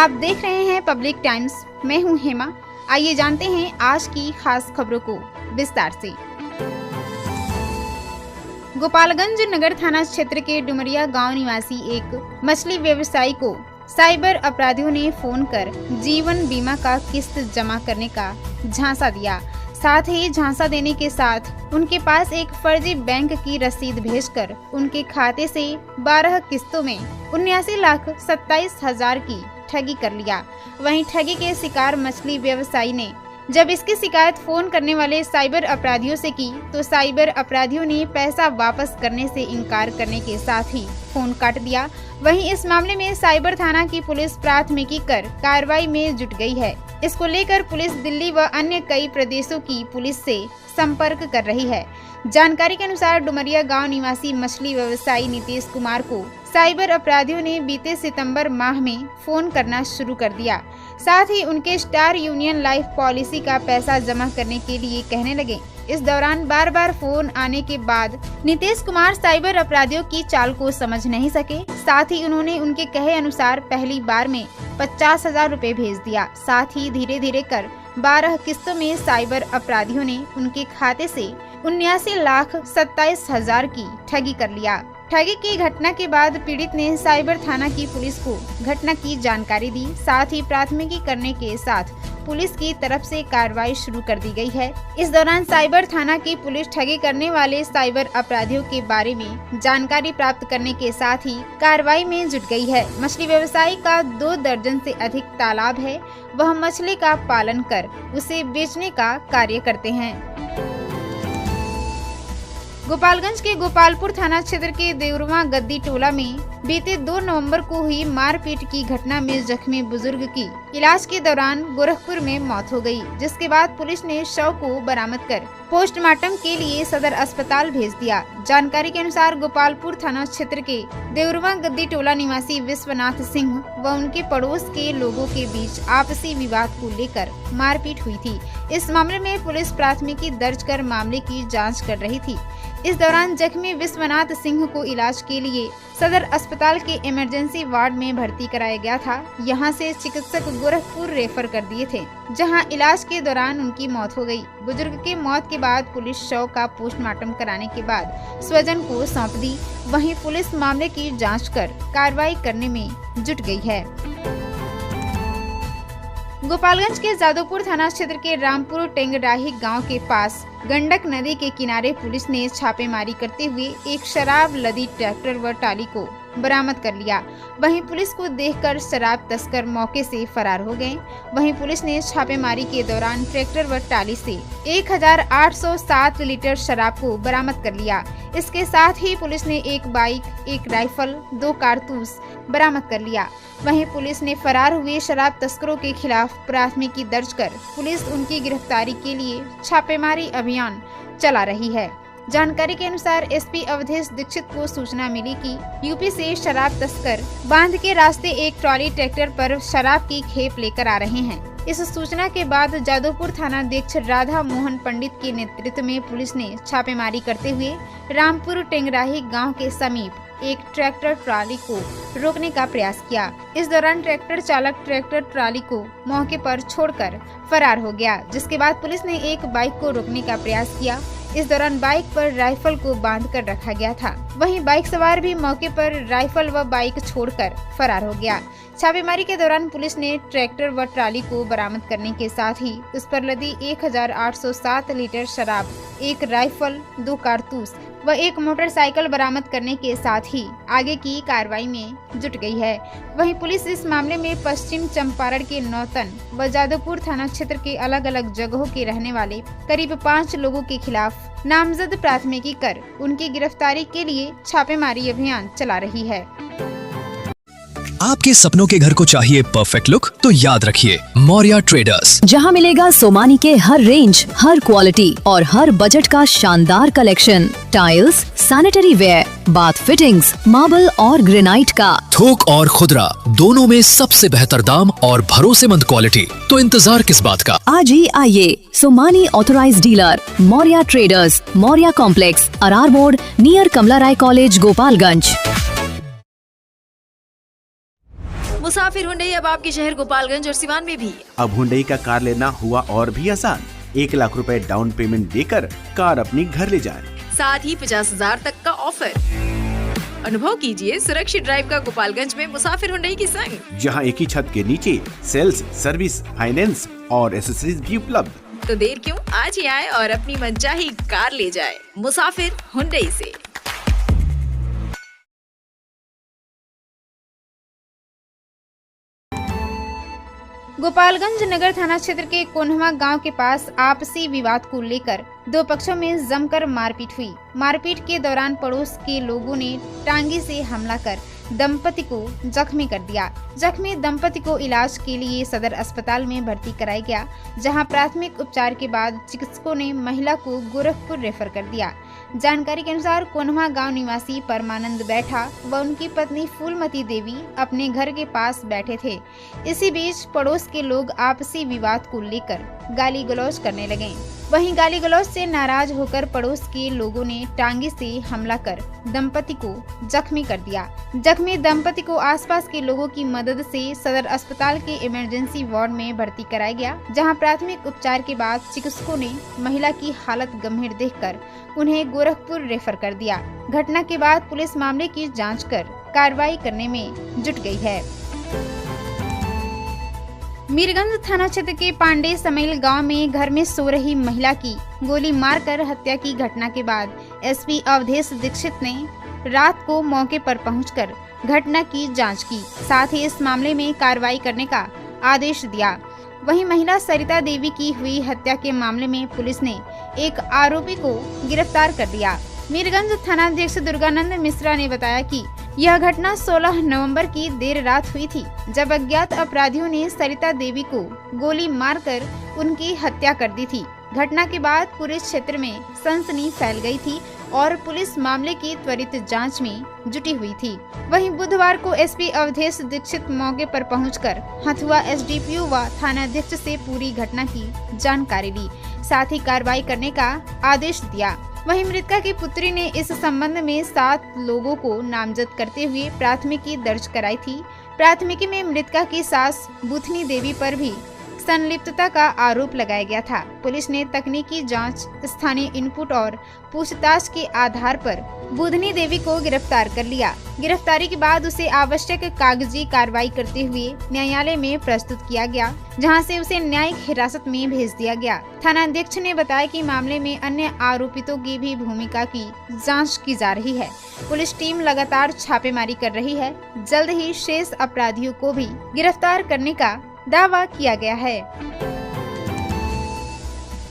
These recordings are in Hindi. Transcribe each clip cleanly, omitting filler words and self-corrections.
आप देख रहे हैं पब्लिक टाइम्स। मैं हूं हेमा। आइए जानते हैं आज की खास खबरों को विस्तार से। गोपालगंज नगर थाना क्षेत्र के डुमरिया गांव निवासी एक मछली व्यवसायी को साइबर अपराधियों ने फोन कर जीवन बीमा का किस्त जमा करने का झांसा दिया। साथ ही झांसा देने के साथ उनके पास एक फर्जी बैंक की रसीद भेजकर उनके खाते से 12 किस्तों में 79,27,000 की ठगी कर लिया। वहीं ठगी के शिकार मछली व्यवसायी ने जब इसकी शिकायत फोन करने वाले साइबर अपराधियों से की तो साइबर अपराधियों ने पैसा वापस करने से इनकार करने के साथ ही फोन काट दिया। वहीं इस मामले में साइबर थाना की पुलिस प्राथमिकी कर कार्रवाई में जुट गई है। इसको लेकर पुलिस दिल्ली व अन्य कई प्रदेशों की पुलिस से संपर्क कर रही है। जानकारी के अनुसार डुमरिया गांव निवासी मछली व्यवसायी नीतीश कुमार को साइबर अपराधियों ने बीते सितंबर माह में फोन करना शुरू कर दिया। साथ ही उनके स्टार यूनियन लाइफ पॉलिसी का पैसा जमा करने के लिए कहने लगे। इस दौरान बार बार फोन आने के बाद नीतीश कुमार साइबर अपराधियों की चाल को समझ नहीं सके। साथ ही उन्होंने उनके कहे अनुसार पहली बार में 50,000 रुपए भेज दिया। साथ ही धीरे धीरे कर 12 किस्तों में साइबर अपराधियों ने उनके खाते से 79,27,000 की ठगी कर लिया। ठगी की घटना के बाद पीड़ित ने साइबर थाना की पुलिस को घटना की जानकारी दी। साथ ही प्राथमिकी करने के साथ पुलिस की तरफ से कार्रवाई शुरू कर दी गई है। इस दौरान साइबर थाना की पुलिस ठगी करने वाले साइबर अपराधियों के बारे में जानकारी प्राप्त करने के साथ ही कार्रवाई में जुट गई है। मछली व्यवसायी का 2 दर्जन से अधिक तालाब है। वह मछली का पालन कर उसे बेचने का कार्य करते हैं। गोपालगंज के गोपालपुर थाना क्षेत्र के देवरुआ गद्दी टोला में बीते 2 नवंबर को हुई मारपीट की घटना में जख्मी बुजुर्ग की इलाज के दौरान गोरखपुर में मौत हो गई, जिसके बाद पुलिस ने शव को बरामद कर पोस्टमार्टम के लिए सदर अस्पताल भेज दिया। जानकारी के अनुसार गोपालपुर थाना क्षेत्र के देवरुआ गद्दी टोला निवासी विश्वनाथ सिंह व उनके पड़ोस के लोगों के बीच आपसी विवाद को लेकर मारपीट हुई थी। इस मामले में पुलिस प्राथमिकी दर्ज कर मामले की जाँच कर रही थी। इस दौरान जख्मी विश्वनाथ सिंह को इलाज के लिए सदर अस्पताल के इमरजेंसी वार्ड में भर्ती कराया गया था। यहां से चिकित्सक गोरखपुर रेफर कर दिए थे, जहां इलाज के दौरान उनकी मौत हो गई। बुजुर्ग की मौत के बाद पुलिस शव का पोस्टमार्टम कराने के बाद स्वजन को सौंप दी। वहीं पुलिस मामले की जांच कर कार्रवाई करने में जुट गई है। गोपालगंज के जादवपुर थाना क्षेत्र के रामपुर टेंगराही गांव के पास गंडक नदी के किनारे पुलिस ने छापेमारी करते हुए एक शराब लदी ट्रैक्टर व ट्राली को बरामद कर लिया। वहीं पुलिस को देखकर शराब तस्कर मौके से फरार हो गए। वहीं पुलिस ने छापेमारी के दौरान ट्रैक्टर व ट्राली से 1,807 लीटर शराब को बरामद कर लिया। इसके साथ ही पुलिस ने एक बाइक, एक राइफल, 2 कारतूस बरामद कर लिया। वहीं पुलिस ने फरार हुए शराब तस्करों के खिलाफ प्राथमिकी दर्ज कर पुलिस उनकी गिरफ्तारी के लिए छापेमारी अभियान चला रही है। जानकारी के अनुसार एसपी अवधेश दीक्षित को सूचना मिली कि यूपी से शराब तस्कर बांध के रास्ते एक ट्रॉली ट्रैक्टर पर शराब की खेप लेकर आ रहे हैं। इस सूचना के बाद जादवपुर थानाध्यक्ष राधा मोहन पंडित के नेतृत्व में पुलिस ने छापेमारी करते हुए रामपुर टेंगराही गांव के समीप एक ट्रैक्टर ट्राली को रोकने का प्रयास किया। इस दौरान ट्रैक्टर चालक ट्रैक्टर ट्राली को मौके पर छोड़कर फरार हो गया, जिसके बाद पुलिस ने एक बाइक को रोकने का प्रयास किया। इस दौरान बाइक पर राइफल को बांध कर रखा गया था। वहीं बाइक सवार भी मौके पर राइफल व बाइक छोड़कर फरार हो गया। छापेमारी के दौरान पुलिस ने ट्रैक्टर व ट्राली को बरामद करने के साथ ही उस पर लदी 1,807 लीटर शराब, एक राइफल, 2 कारतूस व एक मोटरसाइकिल बरामद करने के साथ ही आगे की कार्रवाई में जुट गई है। वहीं पुलिस इस मामले में पश्चिम चंपारण के नौतन व जादवपुर थाना क्षेत्र के अलग अलग जगहों के रहने वाले करीब 5 लोगों के खिलाफ नामजद प्राथमिकी कर उनकी गिरफ्तारी के लिए छापेमारी अभियान चला रही है। आपके सपनों के घर को चाहिए परफेक्ट लुक तो याद रखिए मौर्या ट्रेडर्स, जहां मिलेगा सोमानी के हर रेंज, हर क्वालिटी और हर बजट का शानदार collection. Tiles, sanitary ware, bath fittings, marble और ग्रेनाइट का थोक और खुदरा दोनों में सबसे बेहतर दाम और भरोसेमंद क्वालिटी। तो इंतजार किस बात का, आज ही आइए। Somani authorised dealer Maurya traders, Maurya complex, Arar मोड़, नियर कमला राय कॉलेज, गोपालगंज। वो मुसाफिर हुंडई अब आपके शहर गोपालगंज और सिवान में भी। अब हुंडई का कार लेना हुआ और भी आसान। 1 लाख रुपए डाउन पेमेंट देकर कार अपनी घर ले जाएं। साथ ही 50,000 तक का ऑफर। अनुभव कीजिए सुरक्षित ड्राइव का गोपालगंज में मुसाफिर हुंडई की संग, जहां एक ही छत के नीचे सेल्स, सर्विस, फाइनेंस और एसेसरीज भी उपलब्ध। तो देर क्यों, आज ही आए और अपनी मनचाही कार ले जाए मुसाफिर हुंडई से। गोपालगंज नगर थाना क्षेत्र के कोन्हवा गांव के पास आपसी विवाद को लेकर 2 पक्षों में जमकर मारपीट हुई। मारपीट के दौरान पड़ोस के लोगों ने टांगी से हमला कर दंपति को जख्मी कर दिया। जख्मी दंपति को इलाज के लिए सदर अस्पताल में भर्ती कराया गया, जहां प्राथमिक उपचार के बाद चिकित्सकों ने महिला को गोरखपुर रेफर कर दिया। जानकारी के अनुसार कोन्हवा गांव निवासी परमानंद बैठा व उनकी पत्नी फूलमती देवी अपने घर के पास बैठे थे। इसी बीच पड़ोस के लोग आपसी विवाद को लेकर गाली गलौज करने लगे। वहीं गाली गलौज से नाराज होकर पड़ोस के लोगों ने टांगी से हमला कर दंपति को जख्मी कर दिया। जख्मी दंपति को आसपास के लोगों की मदद से सदर अस्पताल के इमरजेंसी वार्ड में भर्ती कराया गया, जहां प्राथमिक उपचार के बाद चिकित्सकों ने महिला की हालत गंभीर देखकर उन्हें गोरखपुर रेफर कर दिया। घटना के बाद पुलिस मामले की जांच कर कार्रवाई करने में जुट गई है। मीरगंज थाना क्षेत्र के पांडे समैल गांव में घर में सो रही महिला की गोली मारकर हत्या की घटना के बाद एसपी अवधेश दीक्षित ने रात को मौके पर पहुंचकर घटना की जांच की, साथ ही इस मामले में कार्रवाई करने का आदेश दिया। वहीं महिला सरिता देवी की हुई हत्या के मामले में पुलिस ने एक आरोपी को गिरफ्तार कर लिया। मीरगंज थानाध्यक्ष दुर्गानंद मिश्रा ने बताया कि यह घटना 16 नवंबर की देर रात हुई थी, जब अज्ञात अपराधियों ने सरिता देवी को गोली मारकर उनकी हत्या कर दी थी। घटना के बाद पूरे क्षेत्र में सनसनी फैल गई थी और पुलिस मामले की त्वरित जांच में जुटी हुई थी। वहीं बुधवार को एसपी अवधेश दीक्षित मौके पर पहुंचकर हथुआ एसडीपीओ व थानाध्यक्ष से पूरी घटना की जानकारी ली, साथ ही कार्रवाई करने का आदेश दिया। वहीं मृतका की पुत्री ने इस संबंध में 7 लोगों को नामजद करते हुए प्राथमिकी दर्ज कराई थी। प्राथमिकी में मृतका की सास बुथनी देवी पर भी संलिप्तता का आरोप लगाया गया था। पुलिस ने तकनीकी जांच, स्थानीय इनपुट और पूछताछ के आधार पर बुधनी देवी को गिरफ्तार कर लिया। गिरफ्तारी के बाद उसे आवश्यक कागजी कार्रवाई करते हुए न्यायालय में प्रस्तुत किया गया, जहां से उसे न्यायिक हिरासत में भेज दिया गया। थानाध्यक्ष ने बताया कि मामले में अन्य आरोपितों की भी भूमिका की जांच की जा रही है। पुलिस टीम लगातार छापेमारी कर रही है। जल्द ही शेष अपराधियों को भी गिरफ्तार करने का दावा किया गया है।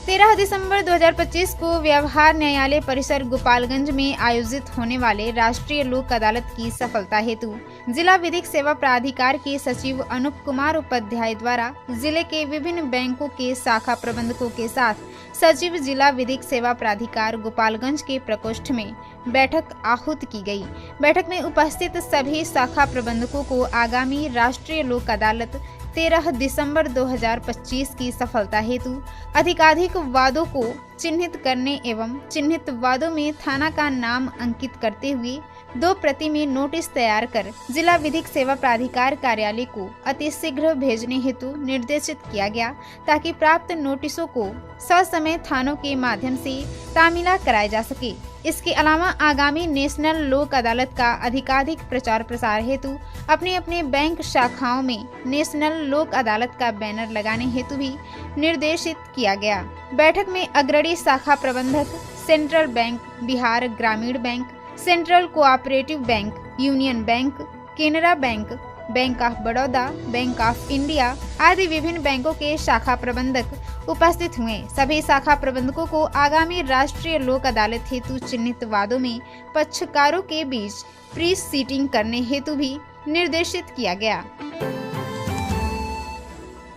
13 दिसंबर 2025 को व्यवहार न्यायालय परिसर गोपालगंज में आयोजित होने वाले राष्ट्रीय लोक अदालत की सफलता हेतु जिला विधिक सेवा प्राधिकार के सचिव अनूप कुमार उपाध्याय द्वारा जिले के विभिन्न बैंकों के शाखा प्रबंधकों के साथ सचिव जिला विधिक सेवा प्राधिकार गोपालगंज के प्रकोष्ठ में बैठक आहूत की गई। बैठक में उपस्थित सभी शाखा प्रबंधकों को आगामी राष्ट्रीय लोक अदालत 13 दिसंबर 2025 की सफलता हेतु अधिकाधिक वादों को चिन्हित करने एवं चिन्हित वादों में थाना का नाम अंकित करते हुए 2 प्रति में नोटिस तैयार कर जिला विधिक सेवा प्राधिकार कार्यालय को अतिशीघ्र भेजने हेतु निर्देशित किया गया, ताकि प्राप्त नोटिसों को ससमय थानों के माध्यम से तामीला कराया जा सके। इसके अलावा आगामी नेशनल लोक अदालत का अधिकाधिक प्रचार प्रसार हेतु अपने अपने बैंक शाखाओं में नेशनल लोक अदालत का बैनर लगाने हेतु भी निर्देशित किया गया। बैठक में अग्रणी शाखा प्रबंधक सेंट्रल बैंक, बिहार ग्रामीण bank, central cooperative bank, union bank, Canara bank, bank of Baroda, bank of India आदि विभिन्न बैंकों के शाखा प्रबंधक उपस्थित हुए। सभी शाखा प्रबंधकों को आगामी राष्ट्रीय लोक अदालत हेतु चिन्हित वादों में पक्षकारों के बीच प्री सीटिंग करने हेतु भी निर्देशित किया गया।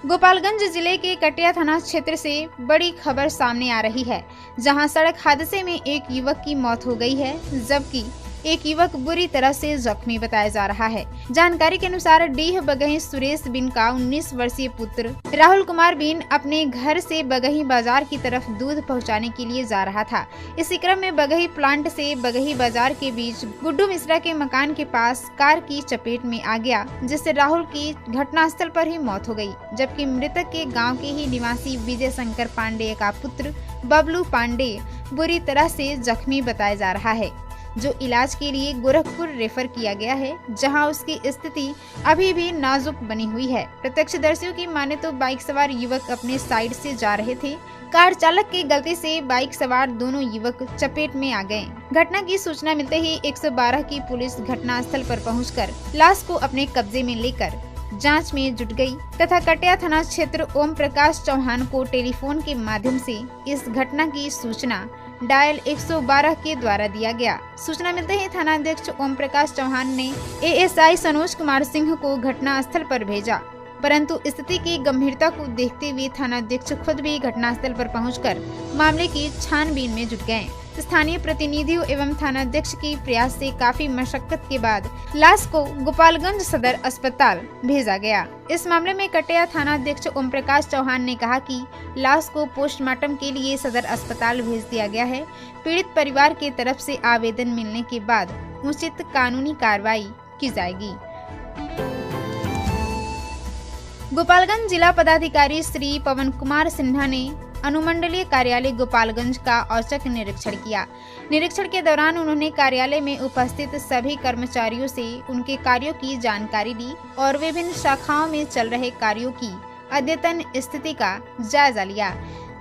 गोपालगंज जिले के कटिया थाना क्षेत्र से बड़ी खबर सामने आ रही है, जहां सड़क हादसे में एक युवक की मौत हो गई है, जबकि एक युवक बुरी तरह से जख्मी बताया जा रहा है। जानकारी के अनुसार डीह बगही सुरेश बिन का 19 वर्षीय पुत्र राहुल कुमार बिन अपने घर से बगही बाजार की तरफ दूध पहुंचाने के लिए जा रहा था। इसी क्रम में बगही प्लांट से बगही बाजार के बीच गुड्डू मिश्रा के मकान के पास कार की चपेट में आ गया, जिससे राहुल की घटनास्थल पर ही मौत हो गई, जबकि मृतक के गाँव के ही निवासी विजय शंकर पांडे का पुत्र बबलू पांडे बुरी तरह से जख्मी बताया जा रहा है, जो इलाज के लिए गोरखपुर रेफर किया गया है, जहां उसकी स्थिति अभी भी नाजुक बनी हुई है। प्रत्यक्षदर्शियों की माने तो बाइक सवार युवक अपने साइड से जा रहे थे। कार चालक की गलती से बाइक सवार दोनों युवक चपेट में आ गए। घटना की सूचना मिलते ही 112 की पुलिस घटनास्थल पर पहुंचकर लाश को अपने कब्जे में लेकर जांच में जुट गई तथा कटिया थाना क्षेत्र ओम प्रकाश चौहान को टेलीफोन के माध्यम से इस घटना की सूचना डायल 112 के द्वारा दिया गया। सूचना मिलते ही थानाध्यक्ष ओम प्रकाश चौहान ने एएसआई सनोज कुमार सिंह को घटना स्थल पर भेजा, परंतु स्थिति की गंभीरता को देखते हुए थानाध्यक्ष खुद भी घटनास्थल पर पहुंचकर मामले की छानबीन में जुट गए। स्थानीय प्रतिनिधियों एवं थानाध्यक्ष की प्रयास से काफी मशक्कत के बाद लाश को गोपालगंज सदर अस्पताल भेजा गया। इस मामले में कटिया थानाध्यक्ष ओम प्रकाश चौहान ने कहा कि लाश को पोस्टमार्टम के लिए सदर अस्पताल भेज दिया गया है। पीड़ित परिवार की तरफ से आवेदन मिलने के बाद उचित कानूनी कार्रवाई की जाएगी। गोपालगंज जिला पदाधिकारी श्री पवन कुमार सिन्हा ने अनुमंडलीय कार्यालय गोपालगंज का औचक निरीक्षण किया। निरीक्षण के दौरान उन्होंने कार्यालय में उपस्थित सभी कर्मचारियों से उनके कार्यों की जानकारी ली और विभिन्न शाखाओं में चल रहे कार्यों की अद्यतन स्थिति का जायजा लिया।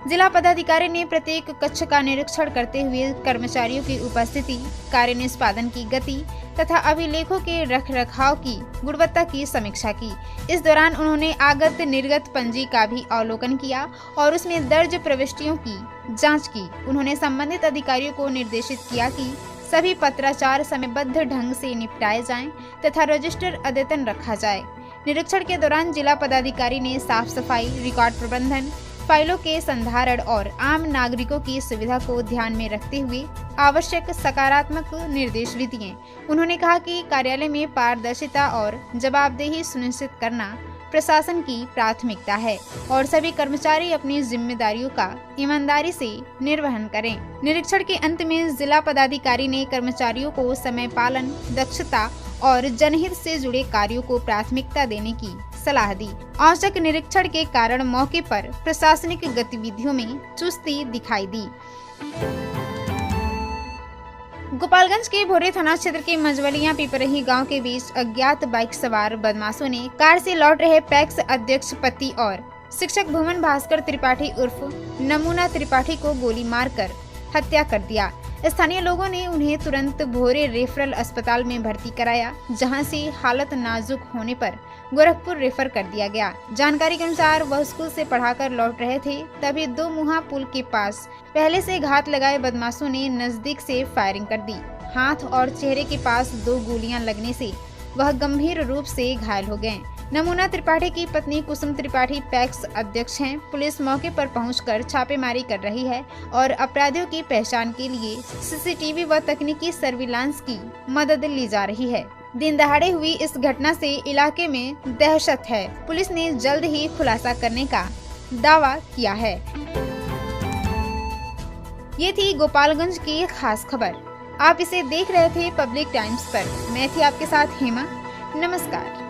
जिला पदाधिकारी ने प्रत्येक कक्ष का निरीक्षण करते हुए कर्मचारियों की उपस्थिति, कार्य निष्पादन की गति तथा अभिलेखों के रखरखाव की गुणवत्ता की समीक्षा की। इस दौरान उन्होंने आगत निर्गत पंजी का भी अवलोकन किया और उसमें दर्ज प्रविष्टियों की जांच की। उन्होंने संबंधित अधिकारियों को निर्देशित किया कि सभी पत्राचार समयबद्ध ढंग से निपटाए जाएं तथा रजिस्टर अद्यतन रखा जाए। निरीक्षण के दौरान जिला पदाधिकारी ने साफ सफाई, रिकॉर्ड प्रबंधन, फाइलों के संधारण और आम नागरिकों की सुविधा को ध्यान में रखते हुए आवश्यक सकारात्मक निर्देश भी दिए। उन्होंने कहा कि कार्यालय में पारदर्शिता और जवाबदेही सुनिश्चित करना प्रशासन की प्राथमिकता है और सभी कर्मचारी अपनी जिम्मेदारियों का ईमानदारी से निर्वहन करें। निरीक्षण के अंत में जिला पदाधिकारी ने कर्मचारियों को समय पालन, दक्षता और जनहित से जुड़े कार्यों को प्राथमिकता देने की सलाह दी। औचक निरीक्षण के कारण मौके पर प्रशासनिक गतिविधियों में चुस्ती दिखाई दी। गोपालगंज के भोरे थाना क्षेत्र के मजवलिया पिपरही गांव के बीच अज्ञात बाइक सवार बदमाशों ने कार से लौट रहे पैक्स अध्यक्ष पति और शिक्षक भुवन भास्कर त्रिपाठी उर्फ नमूना त्रिपाठी को गोली मारकर हत्या कर दिया। स्थानीय लोगों ने उन्हें तुरंत भोरे रेफरल अस्पताल में भर्ती कराया, जहां से हालत नाजुक होने पर गोरखपुर रेफर कर दिया गया। जानकारी के अनुसार वह स्कूल से पढ़ाकर लौट रहे थे, तभी दो मुहा पुल के पास पहले से घात लगाए बदमाशों ने नजदीक से फायरिंग कर दी। हाथ और चेहरे के पास 2 गोलियां लगने से वह गंभीर रूप से घायल हो गए। नमूना त्रिपाठी की पत्नी कुसुम त्रिपाठी पैक्स अध्यक्ष हैं। पुलिस मौके पर पहुंचकर छापेमारी कर रही है और अपराधियों की पहचान के लिए सीसीटीवी व तकनीकी सर्विलांस की मदद ली जा रही है। दिन दहाड़े हुई इस घटना से इलाके में दहशत है। पुलिस ने जल्द ही खुलासा करने का दावा किया है। ये थी गोपालगंज की खास खबर। आप इसे देख रहे थे पब्लिक टाइम्स पर। मैं थी आपके साथ हेमा। नमस्कार।